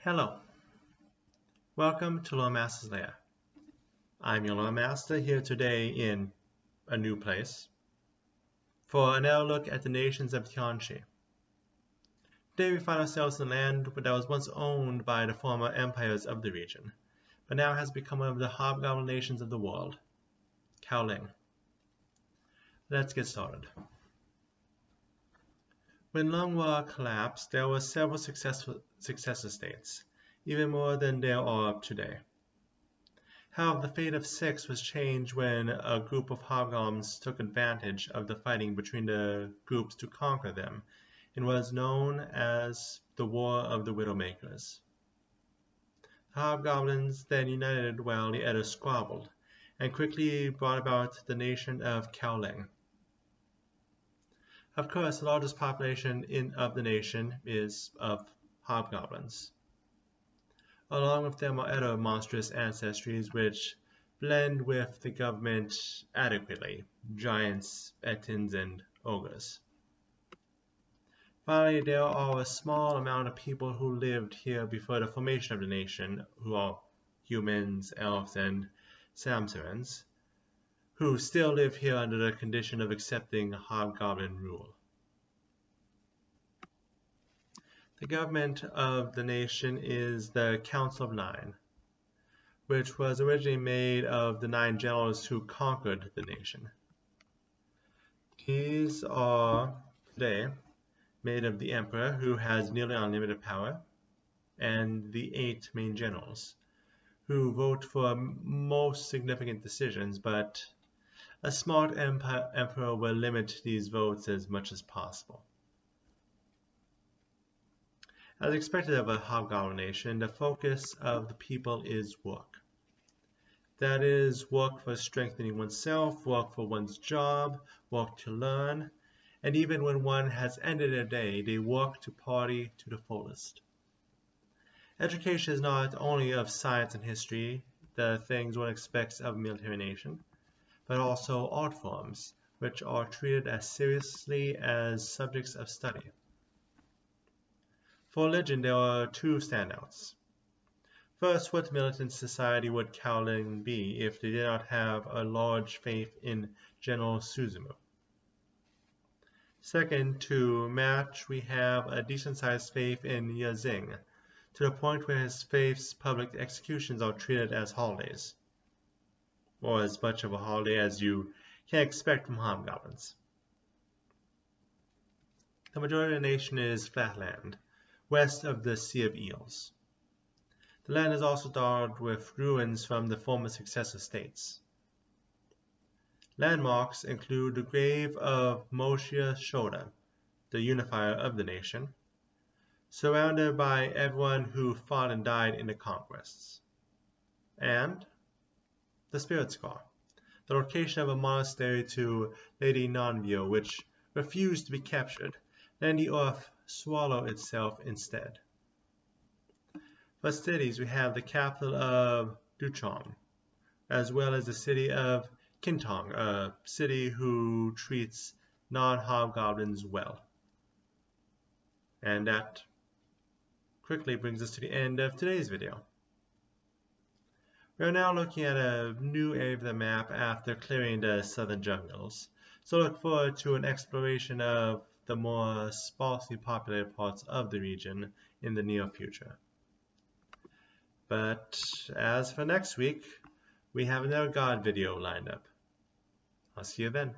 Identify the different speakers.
Speaker 1: Hello, welcome to Lore Master's Lair. I'm your Lore Master here today in a new place for another look at the nations of Tianchi. Today we find ourselves in a land that was once owned by the former empires of the region, but now has become one of the Hobgoblin nations of the world, Kaoling. Let's get started. When Long War collapsed, there were several successor states, even more than there are today. However, the fate of 6 was changed when a group of hobgoblins took advantage of the fighting between the groups to conquer them, and was known as the War of the Widowmakers. The hobgoblins then united while the others squabbled, and quickly brought about the nation of Kaoling. Of course, the largest population of the nation is of hobgoblins. Along with them are other monstrous ancestries which blend with the government adequately, giants, etins, and ogres. Finally, there are a small amount of people who lived here before the formation of the nation, who are humans, elves, and samsarans, who still live here under the condition of accepting hobgoblin rule. The government of the nation is the Council of Nine, which was originally made of the 9 generals who conquered the nation. These are today made of the Emperor, who has nearly unlimited power, and the 8 main generals, who vote for most significant decisions, but a smart emperor will limit these votes as much as possible. As expected of a hobgoblin nation, the focus of the people is work. That is, work for strengthening oneself, work for one's job, work to learn, and even when one has ended their day, they work to party to the fullest. Education is not only of science and history, the things one expects of a military nation, but also art forms, which are treated as seriously as subjects of study. For religion, there are 2 standouts. First, what militant society would Kaoling be if they did not have a large faith in General Suzumu? Second, to match, we have a decent-sized faith in Yazing, to the point where his faith's public executions are treated as holidays, or as much of a holiday as you can expect from hobgoblins. The majority of the nation is flat land, west of the Sea of Eels. The land is also dotted with ruins from the former successor states. Landmarks include the grave of Moshe Shoda, the unifier of the nation, surrounded by everyone who fought and died in the conquests, and the Spirit Scar, the location of a monastery to Lady Nonvio, which refused to be captured, letting the earth swallow itself instead. For cities, we have the capital of Duchong, as well as the city of Kintong, a city who treats non-hobgoblins well. And that quickly brings us to the end of today's video. We are now looking at a new area of the map after clearing the southern jungles, so look forward to an exploration of the more sparsely populated parts of the region in the near future. But as for next week, we have another God video lined up. I'll see you then.